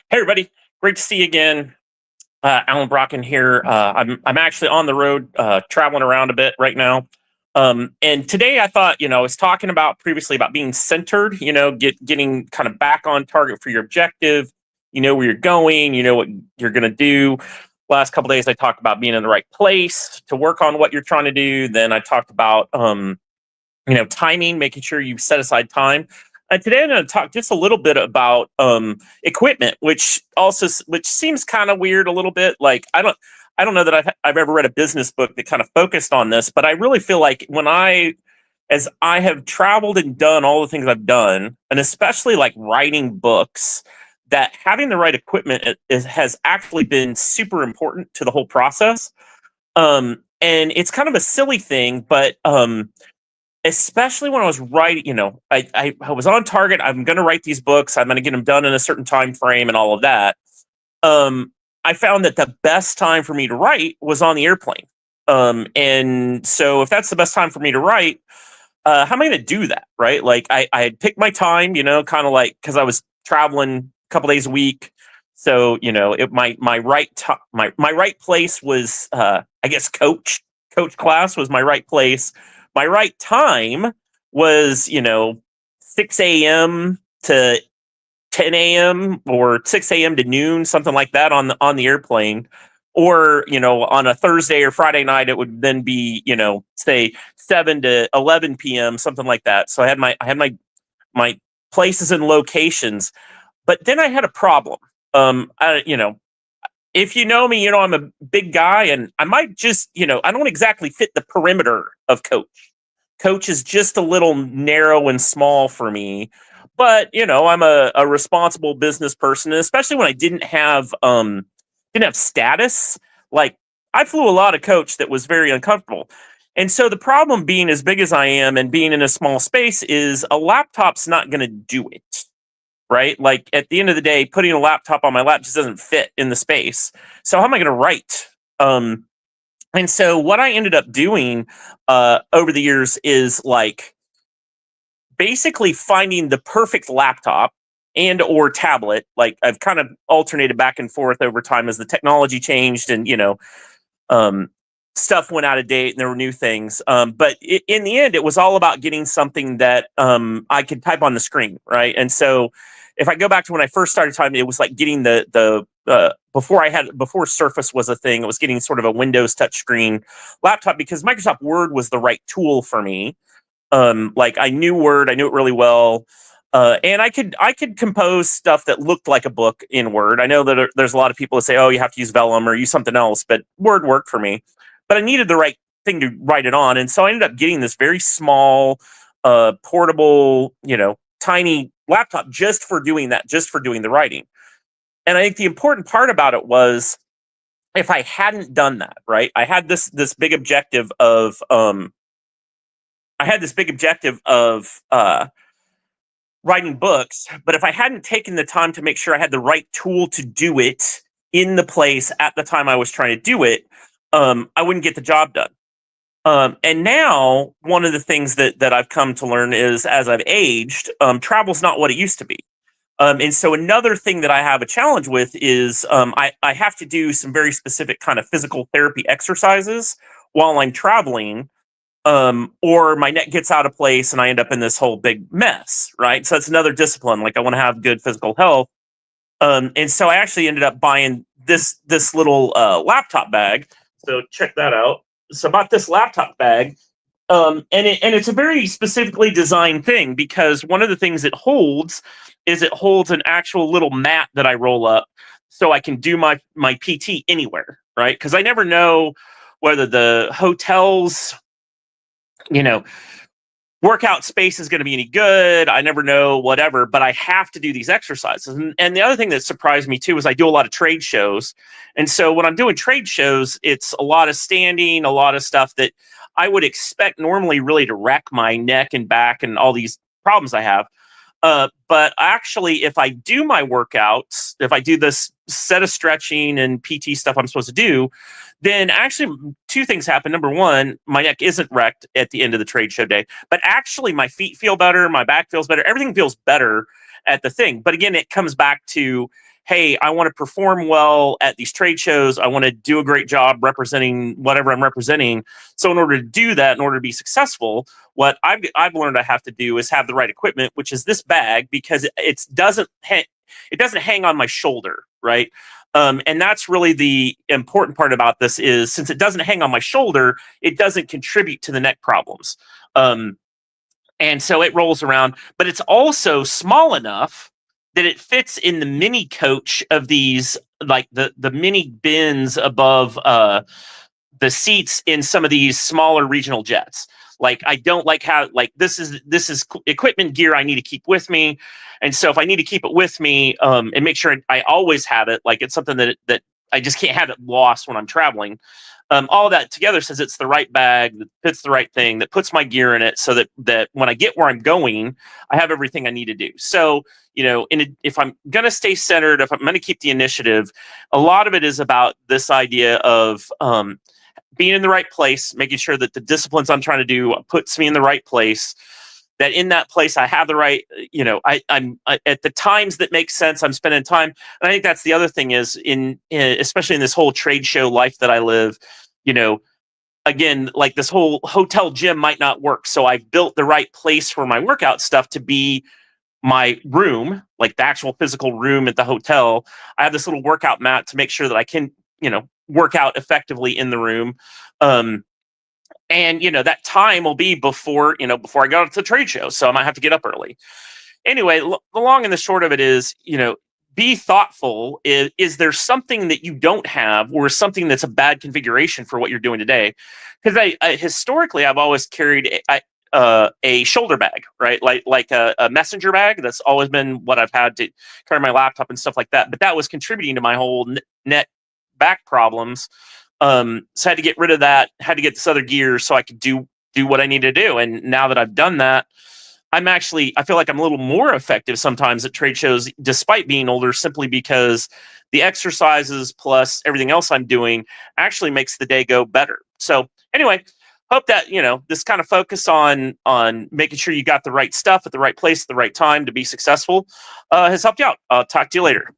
Hey everybody, great to see you again. Alan Brocken here. I'm actually on the road, traveling around a bit right now. And today I thought, I was talking about previously about being centered. Getting kind of back on target for your objective. You know where you're going. You know what you're going to do. Last couple days I talked about being in the right place to work on what you're trying to do. Then I talked about timing, making sure you set aside time. Today I'm going to talk just a little bit about equipment, which seems kind of weird a little bit. Like I don't know that I've ever read a business book that kind of focused on this, but I really feel like as I have traveled and done all the things I've done, and especially like writing books, that having the right equipment has actually been super important to the whole process. And it's kind of a silly thing, but especially when I was writing, I was on target. I'm going to write these books. I'm going to get them done in a certain time frame and all of that. I found that the best time for me to write was on the airplane. And so if that's the best time for me to write, how am I going to do that? Right. Like I had picked my time, kind of like, cause I was traveling a couple days a week. So, my my right place was, I guess coach class was my right place. My right time was, 6 a.m. to 10 a.m. or 6 a.m. to noon, something like that on the airplane. Or, on a Thursday or Friday night, it would then be, say 7 to 11 p.m., something like that. So I had my places and locations. But then I had a problem. If you know me, I'm a big guy and I might just, I don't exactly fit the perimeter of coach. Coach is just a little narrow and small for me. But, I'm a responsible business person, and especially when I didn't have status. Like I flew a lot of coach that was very uncomfortable. And so the problem being as big as I am and being in a small space is a laptop's not going to do it, right? Like at the end of the day, putting a laptop on my lap just doesn't fit in the space. So how am I going to write? And so what I ended up doing over the years is like basically finding the perfect laptop and or tablet. Like I've kind of alternated back and forth over time as the technology changed and um, stuff went out of date and there were new things. But in the end, it was all about getting something that I could type on the screen, right? And so if I go back to when I first started typing, it was like getting the before Surface was a thing. It was getting sort of a Windows touchscreen laptop because Microsoft Word was the right tool for me. Like I knew Word, I knew it really well. And I could compose stuff that looked like a book in Word. I know that there's a lot of people that say, "Oh, you have to use Vellum or use something else," but Word worked for me. But I needed the right thing to write it on, and so I ended up getting this very small, portable, tiny laptop just for doing that, just for doing the writing. And I think the important part about it was if I hadn't done that, right? I had this big objective of writing books, but if I hadn't taken the time to make sure I had the right tool to do it in the place at the time I was trying to do it, I wouldn't get the job done. And now, one of the things that I've come to learn is as I've aged, travel's not what it used to be. And so another thing that I have a challenge with is I have to do some very specific kind of physical therapy exercises while I'm traveling, or my neck gets out of place and I end up in this whole big mess, right? So it's another discipline. Like I want to have good physical health, and so I actually ended up buying this little laptop bag. So check that out. So I bought this laptop bag, and it's a very specifically designed thing because one of the things it holds an actual little mat that I roll up so I can do my PT anywhere, right? Because I never know whether the hotels, you know, workout space is going to be any good. I never know, whatever, but I have to do these exercises. And the other thing that surprised me too is I do a lot of trade shows. And so when I'm doing trade shows, it's a lot of standing, a lot of stuff that I would expect normally really to wreck my neck and back and all these problems I have. But actually, if I do my workouts, if I do this set of stretching and PT stuff I'm supposed to do, then actually two things happen. Number one, my neck isn't wrecked at the end of the trade show day, but actually my feet feel better, my back feels better, everything feels better at the thing. But again, it comes back to hey, I want to perform well at these trade shows. I want to do a great job representing whatever I'm representing. So in order to do that, in order to be successful, what I've learned I have to do is have the right equipment, which is this bag, because it doesn't hang on my shoulder, right? And that's really the important part about this is since it doesn't hang on my shoulder, it doesn't contribute to the neck problems. And so it rolls around, but it's also small enough that it fits in the mini coach of these, like the mini bins above the seats in some of these smaller regional jets. Like I don't like how like this is equipment gear I need to keep with me, and so if I need to keep it with me and make sure I always have it, like it's something that I just can't have it lost when I'm traveling. All that together says it's the right bag that fits the right thing that puts my gear in it, so that when I get where I'm going, I have everything I need to do. So if I'm gonna stay centered, if I'm gonna keep the initiative, a lot of it is about this idea of being in the right place, making sure that the disciplines I'm trying to do puts me in the right place. That in that place I have the right, I'm at the times that make sense. I'm spending time, and I think that's the other thing is especially in this whole trade show life that I live. Again, like this whole hotel gym might not work, so I've built the right place for my workout stuff to be my room, like the actual physical room at the hotel. I have this little workout mat to make sure that I can, work out effectively in the room. And that time will be before I go to the trade show, so I might have to get up early. Anyway, the long and the short of it is, be thoughtful. Is there something that you don't have, or something that's a bad configuration for what you're doing today? Because I historically I've always carried a shoulder bag, right? Like a messenger bag. That's always been what I've had to carry my laptop and stuff like that. But that was contributing to my whole neck back problems. So I had to get rid of that, had to get this other gear so I could do what I need to do. And now that I've done that, I feel like I'm a little more effective sometimes at trade shows, despite being older, simply because the exercises plus everything else I'm doing actually makes the day go better. So anyway, hope that, this kind of focus on making sure you got the right stuff at the right place at the right time to be successful has helped you out. I'll talk to you later.